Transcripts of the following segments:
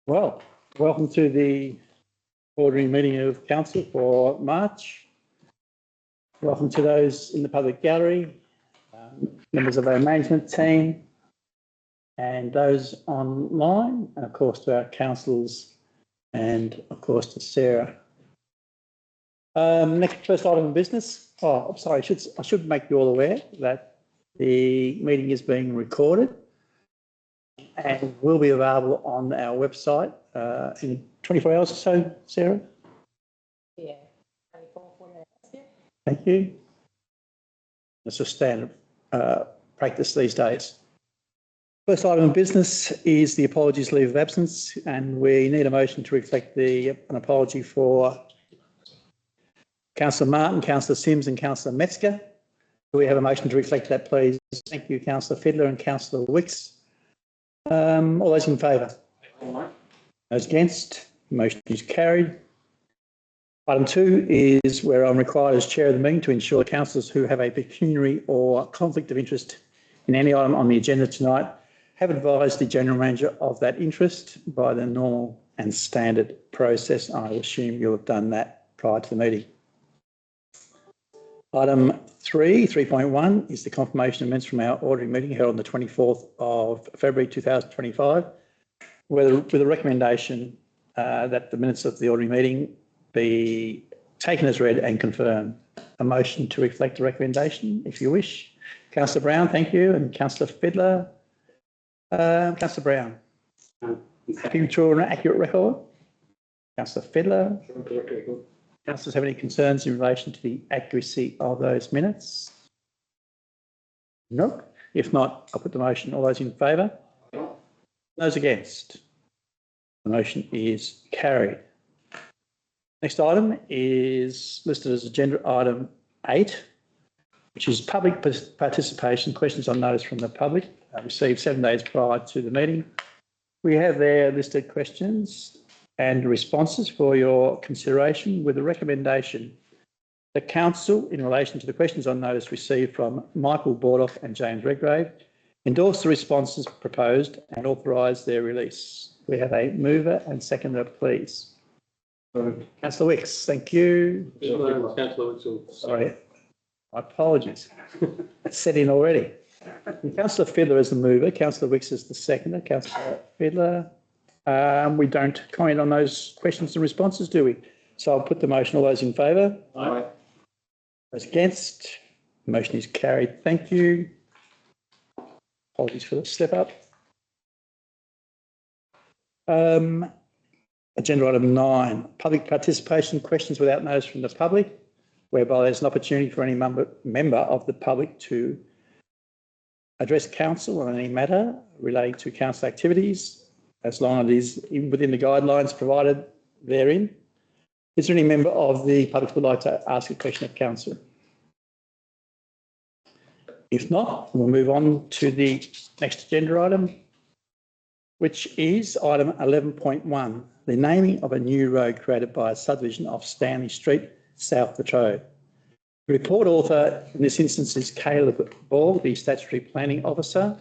Well, welcome to the ordinary meeting of Council for March. Welcome to those in the public gallery, members of our management team, and those online, and of course to our councillors, and of course to Sarah. Next, first item of business. Oh, I'm sorry. I should make you all aware that the meeting is being recorded and will be available on our website in 24 hours or so, Sarah? Yeah, 24, 48 hours, yeah. Thank you. It's a standard practice these days. First item of business is the apologies leave of absence, and we need a motion to reflect an apology for Councillor Martin, Councillor Sims and Councillor Metzger. Do we have a motion to reflect that, please? Thank you, Councillor Fiddler and Councillor Wicks. All those in favour? Those against? The motion is carried. Item 2 is where I'm required as chair of the meeting to ensure councillors who have a pecuniary or conflict of interest in any item on the agenda tonight have advised the General Manager of that interest by the normal and standard process. I assume you'll have done that prior to the meeting. Item 3.1 is the confirmation of minutes from our ordinary meeting held on the 24th of February 2025, with a recommendation that the minutes of the ordinary meeting be taken as read and confirmed. A motion to reflect the recommendation, if you wish. Councillor Brown, thank you, and Councillor Fiddler. Councillor Brown, happy to an accurate record. Councillor Fiddler. Councillors have any concerns in relation to the accuracy of those minutes? No. If not, I'll put the motion. All those in favour? Those against? The motion is carried. Next item is listed as agenda item 8, which is public participation, questions on notice from the public, received 7 days prior to the meeting. We have there listed questions and responses for your consideration, with a recommendation that Council, in relation to the questions on notice received from Michael Bordoff and James Redgrave, endorse the responses proposed and authorise their release. We have a mover and seconder, please. Councillor Wicks, thank you. Councillor Wicks. Sorry, my apologies. That's set in already. Councillor Fiddler is the mover, Councillor Wicks is the seconder. Councillor Fiddler. We don't comment on those questions and responses, do we? So I'll put the motion. All those in favour? Aye. Those against? The motion is carried. Thank you. Apologies for the slip up. Agenda item 9, public participation, questions without notice from the public, whereby there's an opportunity for any member of the public to address council on any matter relating to council activities, as long as it is within the guidelines provided therein. Is there any member of the public who would like to ask a question of council? If not, we'll move on to the next agenda item, which is item 11.1, the naming of a new road created by a subdivision of Stanley Street, South Latrobe. The report author in this instance is Caleb Ball, the Statutory Planning Officer.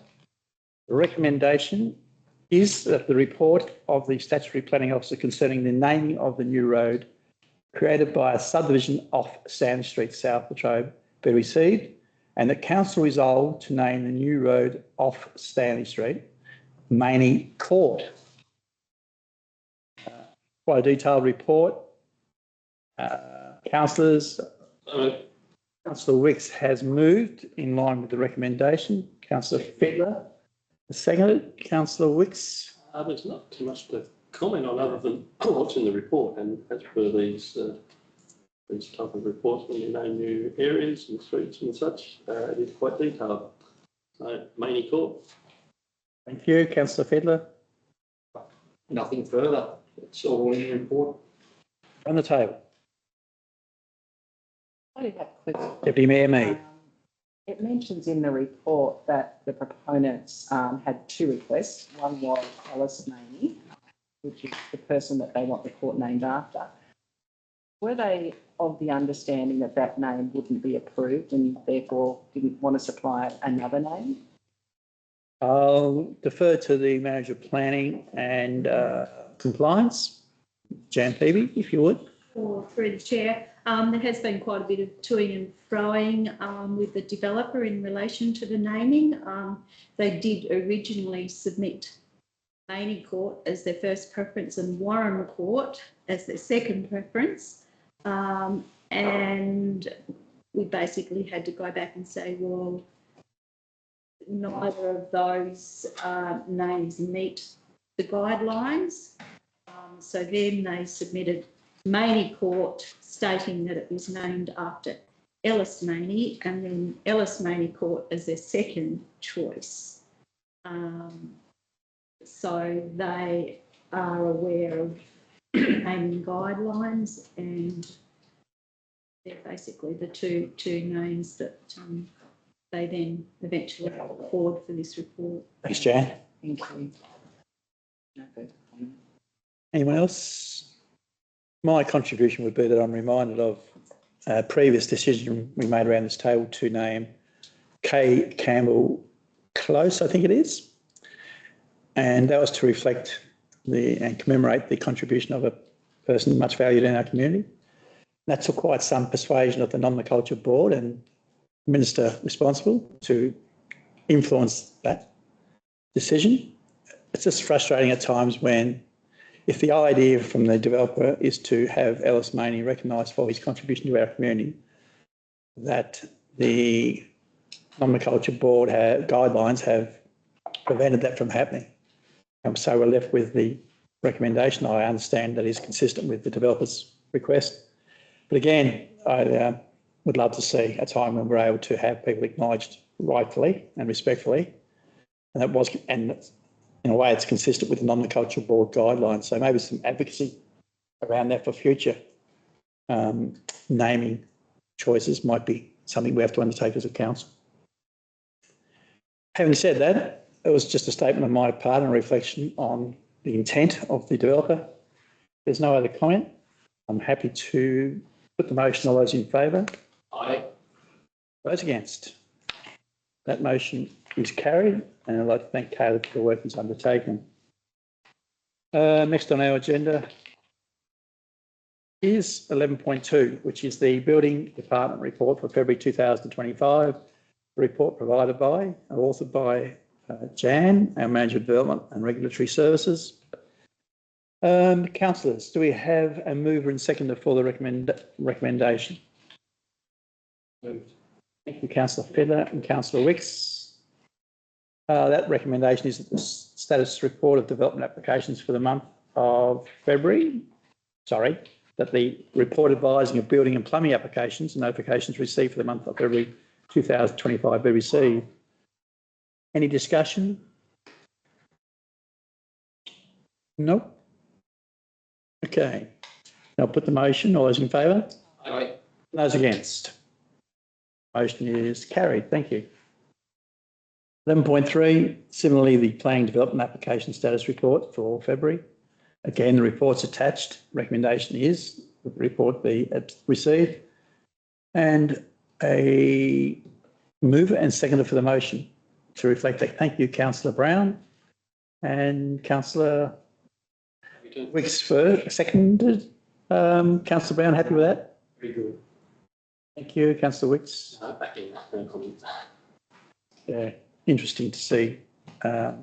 The recommendation is that the report of the Statutory Planning Officer concerning the naming of the new road created by a subdivision off Stanley Street, South Latrobe, be received, and that Council resolve to name the new road off Stanley Street Maney Court. Quite a detailed report. Councillors, Councillor Wicks has moved in line with the recommendation. Councillor Fiddler, seconded. Councillor Wicks. There's not too much to comment on other than what's in the report, and as per these type of reports, when you name new areas and streets and such, it is quite detailed. So, Maney Court. Thank you. Councillor Fiddler. Nothing further. It's all in the report. On the table. I did have a question. Deputy Mayor Mead. It mentions in the report that the proponents had 2 requests. One was Alice Maney, which is the person that they want the court named after. Were they of the understanding that that name wouldn't be approved and therefore didn't want to supply another name? I'll defer to the Manager of Planning and Compliance, Jan Peavy, if you would. Or through the chair, there has been quite a bit of toing and froing with the developer in relation to the naming. They did originally submit Laney Court as their first preference and Warren Court as their second preference. And we basically had to go back and say, well, neither of those names meet the guidelines. So then they submitted Maney Court stating that it was named after Ellis Maney, and then Ellis Maney Court as their second choice. So they are aware of naming guidelines, and they're basically the two names that they then eventually put forward for this report. Thanks, Jan. Thank you. No further comment. Anyone else? My contribution would be that I'm reminded of a previous decision we made around this table to name K. Campbell Close, I think it is. And that was to reflect and commemorate the contribution of a person much valued in our community. That took quite some persuasion of the Nomenclature Board and Minister responsible to influence that decision. It's just frustrating at times when, if the idea from the developer is to have Ellis Maney recognised for his contribution to our community, that the Nomenclature Board guidelines have prevented that from happening. So we're left with the recommendation I understand that is consistent with the developer's request. But again, I would love to see a time when we're able to have people acknowledged rightfully and respectfully, and in a way it's consistent with the Nomenclature Board guidelines. So maybe some advocacy around that for future naming choices might be something we have to undertake as a council. Having said that, it was just a statement on my part and a reflection on the intent of the developer. There's no other comment. I'm happy to put the motion. All those in favour? Aye. Those against? That motion is carried, and I'd like to thank Caleb for the work he's undertaken. Next on our agenda is 11.2, which is the Building Department report for February 2025. The report provided by, authored by Jan, our Manager of Development and Regulatory Services. Councillors, do we have a mover and seconder for the recommendation? Moved. Thank you, Councillor Fiddler and Councillor Wicks. That recommendation is that the status report of development applications for the month of February, that the report advising of building and plumbing applications and notifications received for the month of February 2025 be received. Any discussion? Nope. Okay. I'll put the motion. All those in favour? Aye. Those against? Motion is carried. Thank you. 11.3, similarly, the planning development application status report for February. Again, the report's attached. Recommendation is that the report be received. And a mover and seconder for the motion to reflect that. Thank you, Councillor Brown. And Councillor Wicks seconded. Councillor Brown, happy with that? Very good. Thank you, Councillor Wicks. Back in, no comment. Yeah, interesting to see the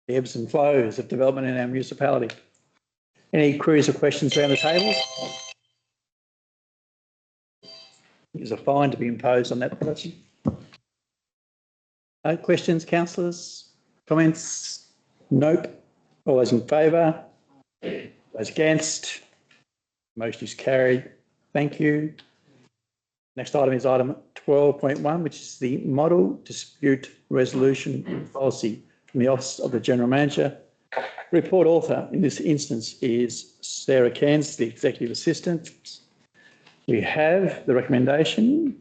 ebbs and flows of development in our municipality. Any queries or questions around the table? There's a fine to be imposed on that person. No questions, councillors? Comments? Nope. All those in favour? Those against? Motion is carried. Thank you. Next item is item 12.1, which is the Model Dispute Resolution Policy from the Office of the General Manager. Report author in this instance is Sarah Cairns, the Executive Assistant. We have the recommendation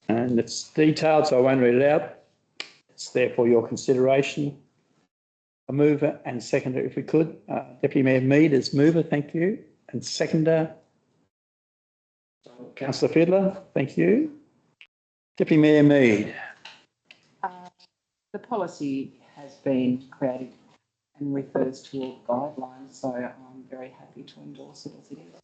and it's detailed, so I won't read it out. It's there for your consideration. A mover and seconder, if we could. Deputy Mayor Mead as mover, thank you. And seconder, Councillor Fiddler, thank you. Deputy Mayor Mead. The policy has been created and refers to all guidelines, so I'm very happy to endorse it as it is.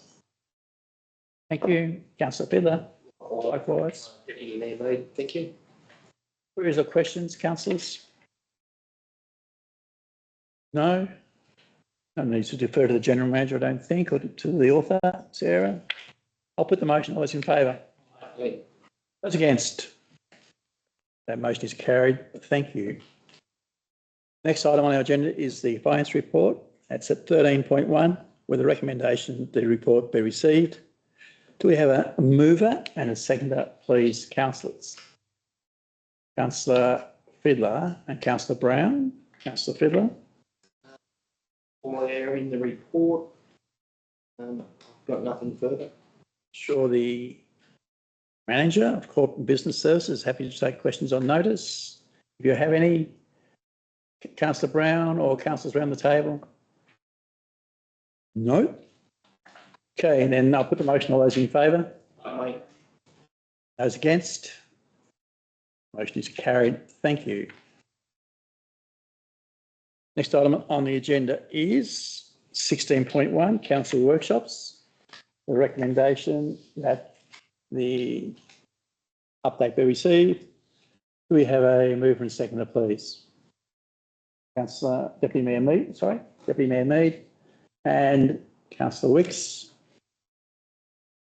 Thank you. Councillor Fiddler. Likewise. Deputy Mayor Mead, thank you. Queries or questions, councillors? No? No need to defer to the General Manager, I don't think, or to the author, Sarah. I'll put the motion. All those in favour? Aye. Those against? That motion is carried. Thank you. Next item on our agenda is the finance report. That's at 13.1, with the recommendation the report be received. Do we have a mover and a seconder, please, councillors? Councillor Fiddler and Councillor Brown. Councillor Fiddler. Where in the report, I've got nothing further. Sure, the Manager of Corporate and Business Services happy to take questions on notice. If you have any, Councillor Brown or councillors around the table? No? Okay, then I'll put the motion. All those in favour? Aye. Those against? Motion is carried. Thank you. Next item on the agenda is 16.1, council workshops. The recommendation that the update be received. Do we have a mover and seconder, please? Councillor Deputy Mayor Mead and Councillor Wicks.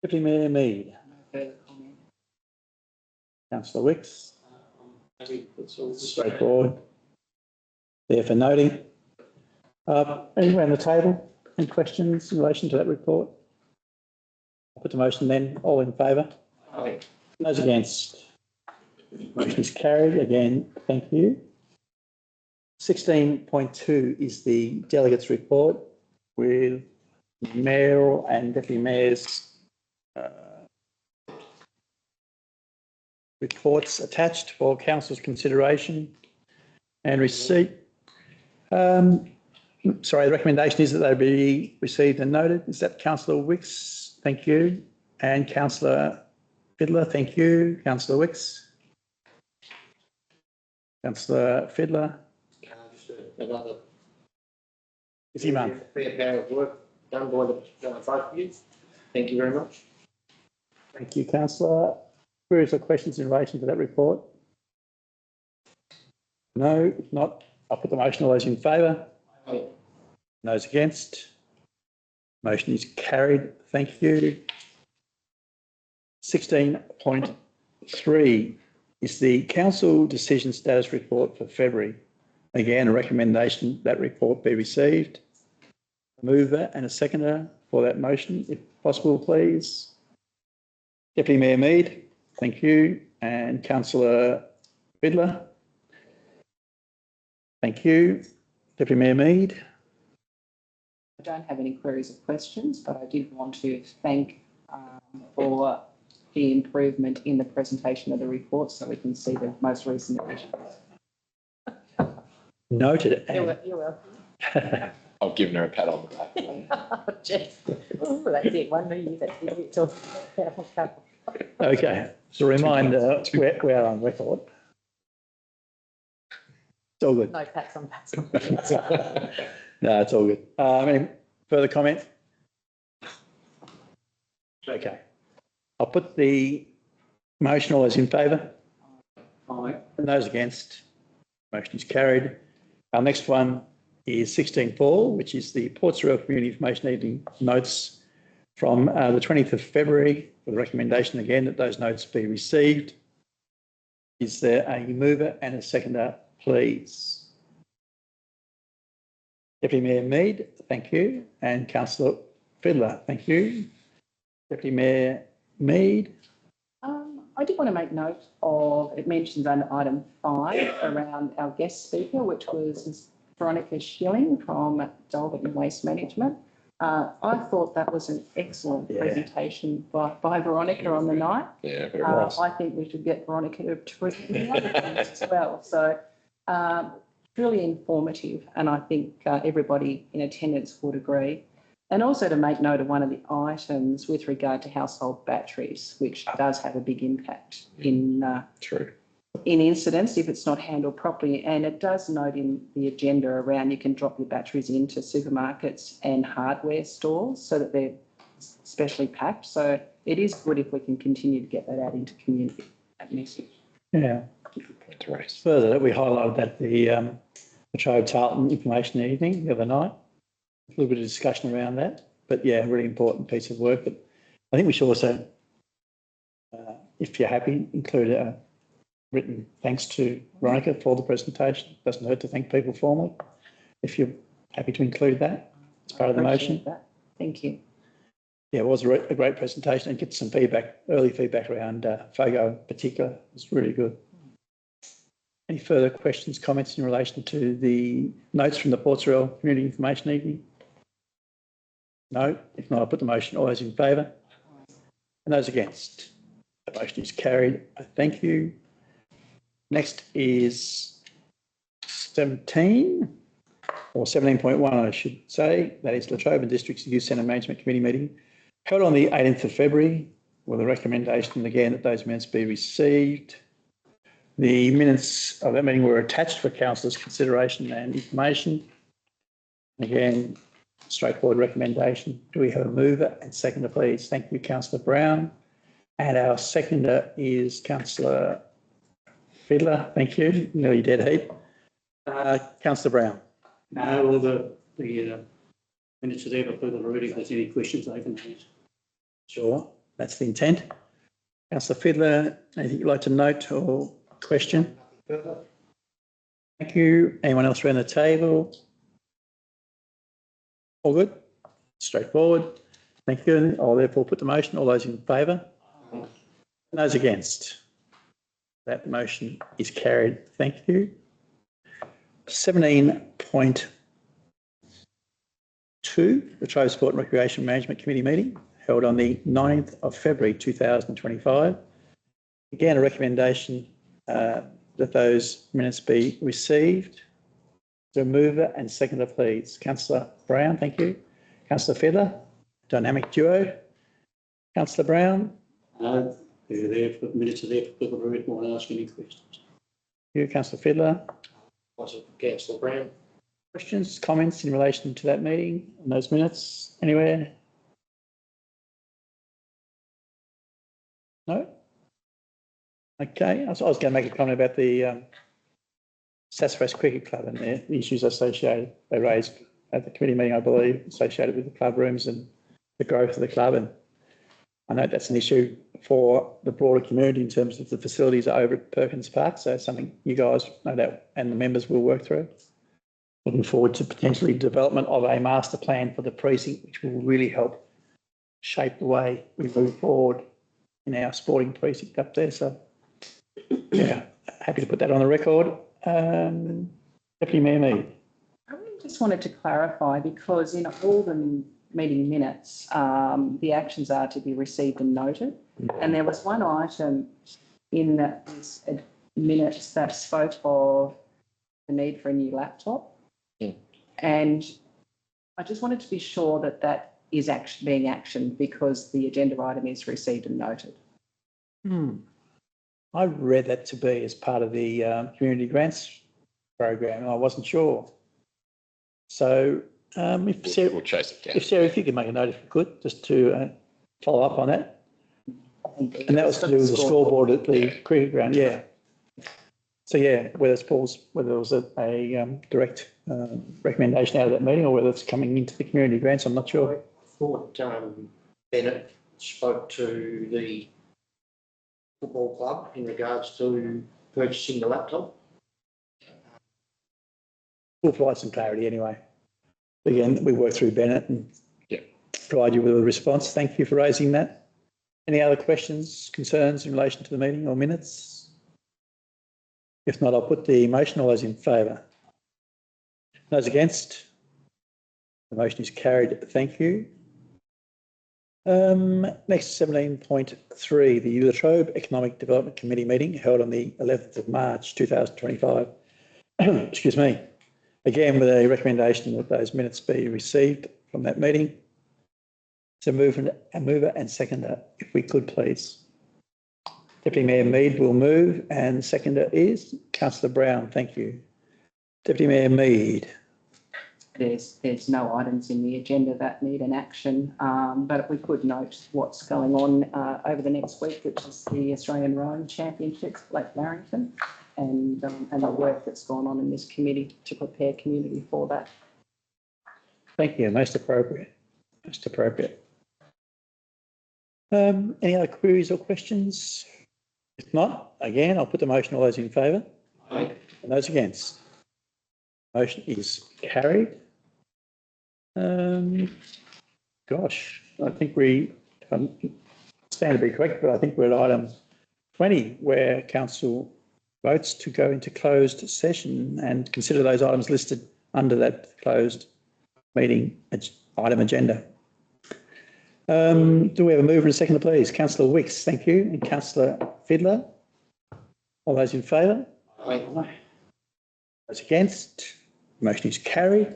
Deputy Mayor Mead. No further comment. Councillor Wicks. Happy, that's all. Straightforward. There for noting. Anyone on the table? Any questions in relation to that report? I'll put the motion then. All in favour? Aye. Those against? Motion is carried. Again, thank you. 16.2 is the delegates report with mayoral and deputy mayors reports attached for council's consideration and receipt. Sorry, the recommendation is that they be received and noted. Is that Councillor Wicks? Thank you. And Councillor Fiddler, thank you. Councillor Wicks. Councillor Fiddler. Just another Busy month. fair power of work done by the both of you. Thank you very much. Thank you, Councillor. Queries or questions in relation to that report? No, if not, I'll put the motion. All those in favour? Aye. Those against? Motion is carried. Thank you. 16.3 is the council decision status report for February. Again, a recommendation that report be received. A mover and a seconder for that motion, if possible, please. Deputy Mayor Mead, thank you. And Councillor Fiddler. Thank you. Deputy Mayor Mead. I don't have any queries or questions, but I did want to thank for the improvement in the presentation of the report so we can see the most recent additions. Noted. You're welcome. I've given her a pat on the back. Oh, Jeff. Oh, that's it. One year, that's it. Okay, so a reminder, we're on record. It's all good. No pats on pats on. No, it's all good. Any further comment? Okay. I'll put the motion. All those in favour? Aye. And those against? Motion is carried. Our next one is 16.4, which is the Port Surrey Community Information Evening notes from the 20th of February, with a recommendation again that those notes be received. Is there a mover and a seconder, please? Deputy Mayor Mead, thank you. And Councillor Fiddler, thank you. Deputy Mayor Mead. I did want to make note of, it mentions under item 5 around our guest speaker, which was Veronica Schilling from Dalton Waste Management. I thought that was an excellent presentation by Veronica on the night. Yeah, very nice. I think we should get Veronica to present the other things as well. So really informative, and I think everybody in attendance would agree. And also to make note of one of the items with regard to household batteries, which does have a big impact in True. in incidents if it's not handled properly. And it does note in the agenda around you can drop your batteries into supermarkets and hardware stores so that they're specially packed. So it is good if we can continue to get that out into community, that message. Yeah. Point to race. Further, we highlighted that the Latrobe Tarleton information evening the other night. A little bit of discussion around that, but yeah, really important piece of work. But I think we should also, if you're happy, include a written thanks to Veronica for the presentation. Doesn't hurt to thank people formally. If you're happy to include that as part of the motion. Appreciate that. Thank you. Yeah, it was a great presentation and get some feedback, early feedback around FOGO in particular. It's really good. Any further questions, comments in relation to the notes from the Ports Royal Community Information Evening? No? If not, I'll put the motion. All those in favour? And those against? The motion is carried. Thank you. Next is 17, or 17.1, I should say. That is Latrobe District's Youth Centre Management Committee meeting held on the 18th of February with a recommendation again that those minutes be received. The minutes of that meeting were attached for councillors' consideration and information. Again, straightforward recommendation. Do we have a mover and seconder, please? Thank you, Councillor Brown. And our seconder is Councillor Fiddler. Thank you. Nearly dead heat. Councillor Brown. No, all the minutes are there for further reading. If there's any questions, they can ask. Sure, that's the intent. Councillor Fiddler, anything you'd like to note or question? Thank you. Anyone else around the table? All good? Straightforward. Thank you. I'll therefore put the motion. All those in favour? And those against? That motion is carried. Thank you. 17.2, the Latrobe Sport and Recreation Management Committee meeting held on the 9th of February 2025. Again, a recommendation that those minutes be received. So mover and seconder, please. Councillor Brown, thank you. Councillor Fiddler, dynamic duo. Councillor Brown. No, they're there for minutes are there for people to read more and ask any questions. You, Councillor Fiddler. Councillor Brown. Questions, comments in relation to that meeting and those minutes anywhere? No? Okay, I was going to make a comment about the Sassafras Cricket Club and the issues associated, they raised at the committee meeting, I believe, associated with the club rooms and the growth of the club. And I know that's an issue for the broader community in terms of the facilities over at Perkins Park. So it's something you guys, no doubt, and the members will work through. Looking forward to potentially development of a master plan for the precinct, which will really help shape the way we move forward in our sporting precinct up there. So, yeah, happy to put that on the record. Deputy Mayor Mead. I really just wanted to clarify, because in all the meeting minutes, the actions are to be received and noted. And there was one item in this minutes that spoke of the need for a new laptop. And I just wanted to be sure that that is being actioned, because the agenda item is received and noted. I read that to be as part of the community grants program. I wasn't sure. So if Sarah, We'll chase it down. if you could make a note, if you could, just to follow up on that. And that was to do with the scoreboard at the cricket ground, yeah. So yeah, whether it was a direct recommendation out of that meeting or whether it's coming into the community grants, I'm not sure. I thought Bennett spoke to the football club in regards to purchasing the laptop. We'll provide some clarity anyway. Again, we work through Bennett and provide you with a response. Thank you for raising that. Any other questions, concerns in relation to the meeting or minutes? If not, I'll put the motion. All those in favour? Those against? The motion is carried. Thank you. Next, 17.3, the Latrobe Economic Development Committee meeting held on the 11th of March 2025. Excuse me. Again, with a recommendation that those minutes be received from that meeting. So mover and seconder, if we could please. Deputy Mayor Mead will move and seconder is Councillor Brown. Thank you. Deputy Mayor Mead. There's no items in the agenda that need an action, but we could note what's going on over the next week, which is the Australian Rowing Championships, Lake Barrington, and the work that's gone on in this committee to prepare community for that. Thank you. Most appropriate. Most appropriate. Any other queries or questions? If not, again, I'll put the motion. All those in favour? Aye. And those against? Motion is carried. Gosh, I think we stand to be correct, but I think we're at item 20, where council votes to go into closed session and consider those items listed under that closed meeting item agenda. Do we have a mover and a seconder, please? Councillor Wicks, thank you, and Councillor Fiddler. All those in favour? Aye. Those against? Motion is carried.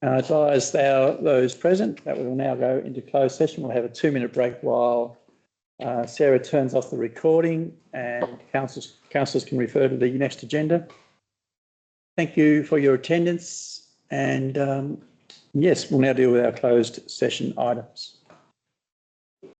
I advise those present that we will now go into closed session. We'll have a 2-minute break while Sarah turns off the recording and councillors can refer to the next agenda. Thank you for your attendance and yes, we'll now deal with our closed session items.